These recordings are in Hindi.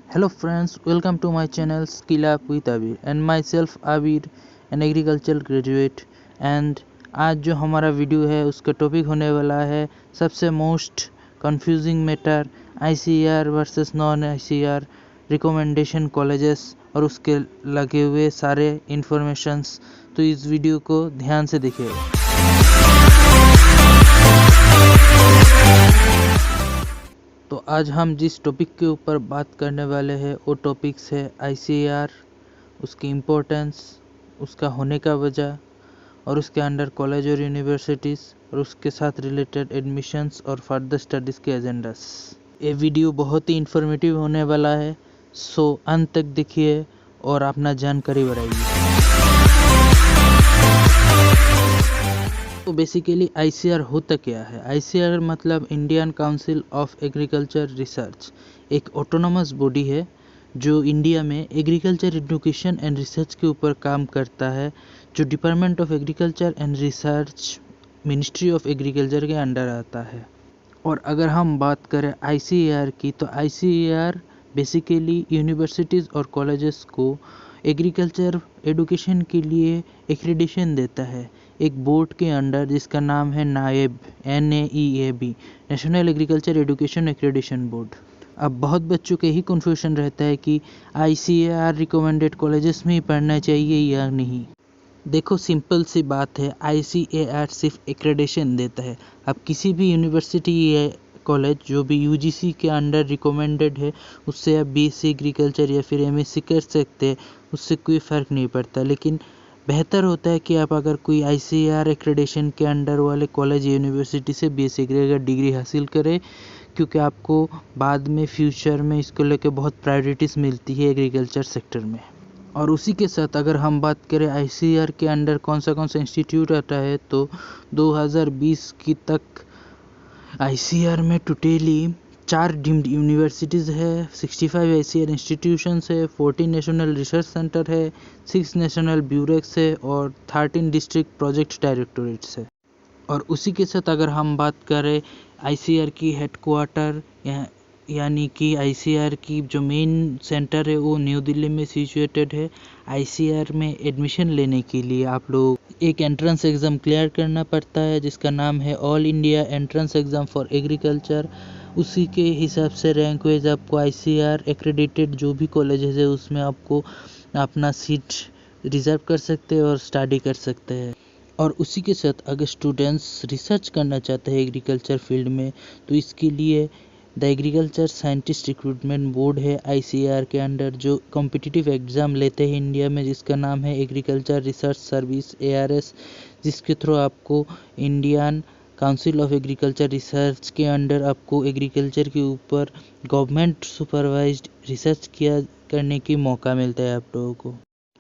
Hello friends, welcome to my channel Skill Up with Abir and myself Abir, an agricultural graduate। and आज जो हमारा वीडियो है उसका टॉपिक होने वाला है सबसे most confusing matter ICAR versus non ICAR recommendation colleges और उसके लगे हुए सारे इंफॉर्मेशंस। तो इस वीडियो को ध्यान से देखिएगा। तो आज हम जिस टॉपिक के ऊपर बात करने वाले हैं वो टॉपिक्स है ICAR, उसकी इम्पोर्टेंस, उसका होने का वजह और उसके अंडर कॉलेज और यूनिवर्सिटीज़ और उसके साथ रिलेटेड एडमिशन्स और फर्दर स्टडीज़ के एजेंडास। ये वीडियो बहुत ही इंफॉर्मेटिव होने वाला है, सो अंत तक देखिए और अपना जानकारी बढ़ाइए। तो बेसिकली ICAR होता क्या है? ICAR मतलब Indian council of agriculture research, एक ऑटोनोमस बॉडी है जो इंडिया में एग्रीकल्चर एजुकेशन एंड रिसर्च के ऊपर काम करता है, जो department of agriculture and research ministry of agriculture के अंडर आता है। और अगर हम बात करें ICAR की, तो ICAR बेसिकली यूनिवर्सिटीज़ और कॉलेजेस को एग्रीकल्चर एजुकेशन के लिए एक्रेडिशन देता है एक बोर्ड के अंडर जिसका नाम है NAEB, NAEAB, national agriculture education accreditation board. अब बहुत बच्चों के ही कन्फ्यूजन रहता है कि ICAR रिकमेंडेड कॉलेजेस में ही पढ़ना चाहिए या नहीं। देखो, सिंपल सी बात है, ICAR सिर्फ एक्रेडिशन देता है। अब किसी भी यूनिवर्सिटी या कॉलेज जो भी UGC के अंडर रिकमेंडेड है उससे आप BSc एग्रीकल्चर या फिर MSc कर सकते हैं, उससे कोई फ़र्क नहीं पड़ता। लेकिन बेहतर होता है कि आप अगर कोई ICAR एक्रेडिशन के अंडर वाले कॉलेज या यूनिवर्सिटी से BSc एग्रीकल्चर डिग्री हासिल करें, क्योंकि आपको बाद में फ्यूचर में इसको लेकर बहुत प्रायोरिटीज़ मिलती है एग्रीकल्चर सेक्टर में। और उसी के साथ अगर हम बात करें ICAR के अंडर कौन सा इंस्टीट्यूट आता है, तो 2020 की तक ICAR में टोटली 4 डीम्ड यूनिवर्सिटीज़ है, 65 ICAR इंस्टीट्यूशंस है, 14 नेशनल रिसर्च सेंटर है, 6 नेशनल ब्यूरेक्स है और 13 डिस्ट्रिक्ट प्रोजेक्ट डायरेक्टोरेट्स है। और उसी के साथ अगर हम बात करें ICAR की हेडक्वार्टर यानी कि ICAR की जो मेन सेंटर है वो न्यू दिल्ली में सिचुएटेड है। ICAR में एडमिशन लेने के लिए आप लोग एक एंट्रेंस एग्ज़ाम क्लियर करना पड़ता है जिसका नाम है all India entrance exam for agriculture. उसी के हिसाब से रैंक वाइज आपको ICAR एक्रेडिटेड जो भी कॉलेजेस है उसमें आपको अपना सीट रिजर्व कर सकते हैं और स्टडी कर सकते हैं। और उसी के साथ अगर स्टूडेंट्स रिसर्च करना चाहते हैं एग्रीकल्चर फील्ड में, तो इसके लिए the agriculture scientist recruitment board है ICAR के अंडर, जो कॉम्पिटिटिव एग्ज़ाम लेते हैं इंडिया में, जिसका नाम है एग्रीकल्चर रिसर्च सर्विस ARS, जिसके थ्रू आपको Indian council of agriculture research के अंडर आपको एग्रीकल्चर के ऊपर गवर्नमेंट सुपरवाइज्ड रिसर्च करने की मौका मिलता है आप लोगों को।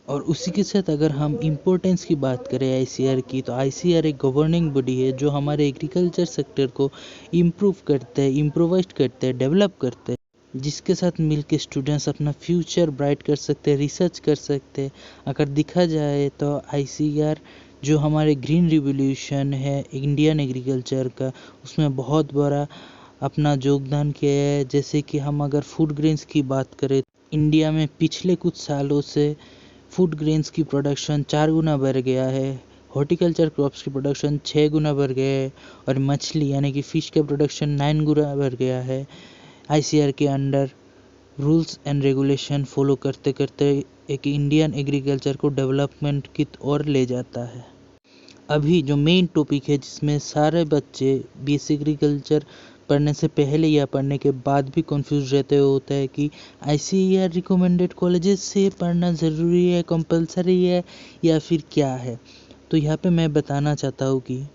और उसी के साथ अगर हम इम्पोर्टेंस की बात करें ICAR की, तो ICAR एक गवर्निंग बॉडी है जो हमारे एग्रीकल्चर सेक्टर को इम्प्रूव करते हैं, इम्प्रोवाइज करते हैं, डेवलप करते हैं, जिसके साथ मिलके स्टूडेंट्स अपना फ्यूचर ब्राइट कर सकते हैं, रिसर्च कर सकते हैं। अगर देखा जाए तो ICAR जो हमारे ग्रीन रिवोल्यूशन है इंडियन एग्रीकल्चर का, उसमें बहुत बड़ा अपना योगदान किया है। जैसे कि हम अगर फूड ग्रेन्स की बात करें, इंडिया में पिछले कुछ सालों से फूड ग्रेन्स की प्रोडक्शन 4 गुना बढ़ गया है, हॉर्टिकल्चर क्रॉप्स की प्रोडक्शन 6 गुना बढ़ गया है और मछली यानी कि फ़िश का प्रोडक्शन 9 गुना बढ़ गया है। ICAR के under rules and regulation follow करते करते एक इंडियन एग्रीकल्चर को डेवलपमेंट की ओर ले जाता है। अभी जो मेन टॉपिक है जिसमें सारे बच्चे BSc एग्रीकल्चर पढ़ने से पहले या पढ़ने के बाद भी कंफ्यूज रहते होता है कि ICAR रिकमेंडेड कॉलेजेस से पढ़ना ज़रूरी है, कंपलसरी है या फिर क्या है। तो यहाँ पे मैं बताना चाहता हूँ कि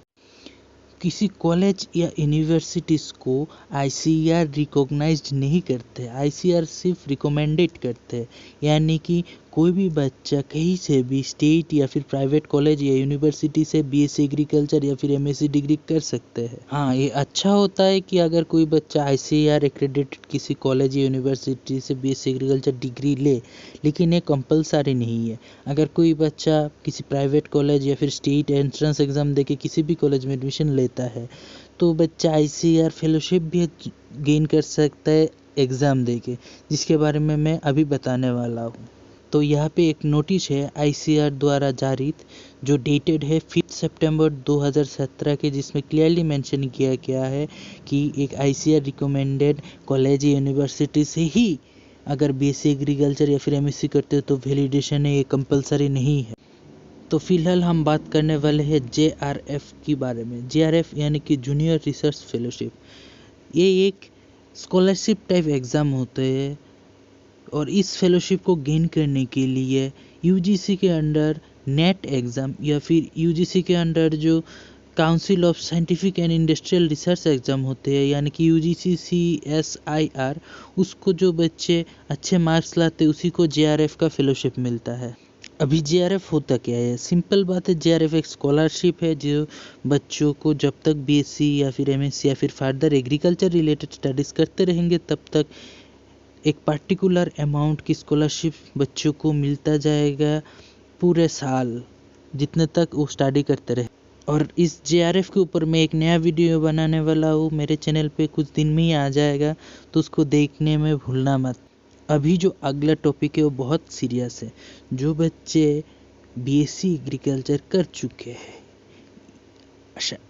किसी कॉलेज या यूनिवर्सिटीज़ को ICAR रिकॉग्नाइज्ड नहीं करते, ICAR सिर्फ रिकमेंडेड करते हैं। यानी कि कोई भी बच्चा कहीं से भी स्टेट या फिर प्राइवेट कॉलेज या यूनिवर्सिटी से BSc एग्रीकल्चर या फिर MSc डिग्री कर सकते हैं। हाँ, ये अच्छा होता है कि अगर कोई बच्चा ICAR एक्रेडिटेड किसी कॉलेज या यूनिवर्सिटी से BSc एग्रीकल्चर डिग्री ले, लेकिन ये कंपलसरी नहीं है। अगर कोई बच्चा किसी प्राइवेट कॉलेज या फिर स्टेट एंट्रेंस एग्ज़ाम देके किसी भी कॉलेज में एडमिशन लेता है, तो बच्चा ICAR फेलोशिप भी गेन कर सकता है एग्ज़ाम देंगे, जिसके बारे में मैं अभी बताने वाला हूँ। तो यहाँ पे एक नोटिस है ICAR द्वारा जारी, जो डेटेड है 5 सितंबर 2017 के, जिसमें क्लियरली मेंशन किया गया है कि एक ICAR रिकमेंडेड कॉलेज यूनिवर्सिटी से ही अगर BSc एग्रीकल्चर या फिर MSc करते हो तो वैलिडेशन है, ये कंपलसरी नहीं है। तो फिलहाल हम बात करने वाले हैं JRF के बारे में। JRF यानी कि जूनियर रिसर्च फेलोशिप, ये एक स्कॉलरशिप टाइप एग्ज़ाम होते हैं और इस फेलोशिप को गेन करने के लिए UGC के अंडर नेट एग्ज़ाम या फिर UGC के अंडर जो council of scientific and industrial research exam होते हैं यानी कि UGC CSIR, उसको जो बच्चे अच्छे मार्क्स लाते उसी को JRF का फेलोशिप मिलता है। अभी JRF होता क्या है? सिंपल बात है, JRF एक स्कॉलरशिप है जो बच्चों को जब तक BSc या फिर MSc या फिर फर्दर एग्रीकल्चर रिलेटेड स्टडीज़ करते रहेंगे तब तक एक पर्टिकुलर अमाउंट की स्कॉलरशिप बच्चों को मिलता जाएगा पूरे साल, जितने तक वो स्टडी करते रहे। और इस JRF के ऊपर मैं एक नया वीडियो बनाने वाला हूँ, मेरे चैनल पे कुछ दिन में ही आ जाएगा, तो उसको देखने में भूलना मत। अभी जो अगला टॉपिक है वो बहुत सीरियस है। जो बच्चे BSc एग्रीकल्चर कर चुके हैं,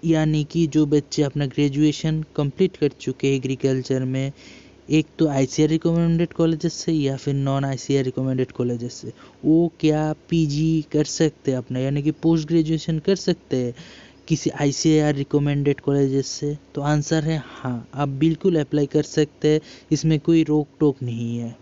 यानी कि जो बच्चे अपना ग्रेजुएशन कंप्लीट कर चुके हैं एग्रीकल्चर में, एक तो ICAR रिकमेंडेड कॉलेजेस से या फिर नॉन ICAR रिकमेंडेड कॉलेजेस से, वो क्या PG कर सकते हैं अपना, यानी कि पोस्ट ग्रेजुएशन कर सकते हैं किसी ICAR रिकमेंडेड कॉलेजेस से? तो आंसर है हाँ, आप बिल्कुल अप्लाई कर सकते हैं, इसमें कोई रोक टोक नहीं है।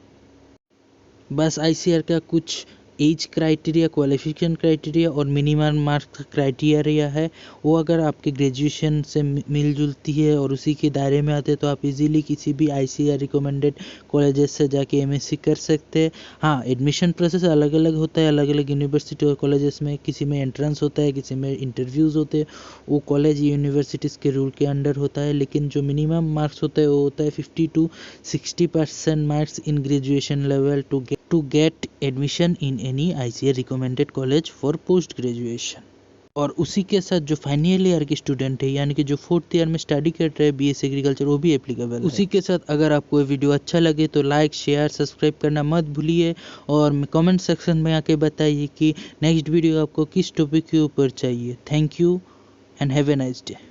बस ICAR का कुछ एज क्राइटेरिया, क्वालिफिकेशन क्राइटेरिया और मिनिमम मार्क्स क्राइटेरिया है, वो अगर आपके ग्रेजुएशन से मिलजुलती है और उसी के दायरे में आते हैं तो आप इजीली किसी भी ICAR रिकमेंडेड कॉलेजेस से जाके MSc कर सकते हैं। हाँ, एडमिशन प्रोसेस अलग अलग होता है, अलग अलग यूनिवर्सिटी और कॉलेजेस में, किसी में एंट्रेंस होता है, किसी में इंटरव्यूज़ होते हैं, वो कॉलेज यूनिवर्सिटीज़ के रूल के अंडर होता है। लेकिन जो मिनिमम मार्क्स होता है वो होता है 50 to 60% marks in graduation level to get admission in any ICAR recommended college for post graduation। और उसी के साथ जो फाइनल ईयर के स्टूडेंट है, यानी कि जो 4th ईयर में स्टडी कर रहे हैं BSc एग्रीकल्चर, वो भी एप्लीकेबल है। उसी के साथ अगर आपको ये वीडियो अच्छा लगे तो लाइक, शेयर, सब्सक्राइब करना मत भूलिए और कमेंट सेक्शन में आके बताइए कि नेक्स्ट वीडियो आपको किस टॉपिक के ऊपर चाहिए। Thank you and have a nice day.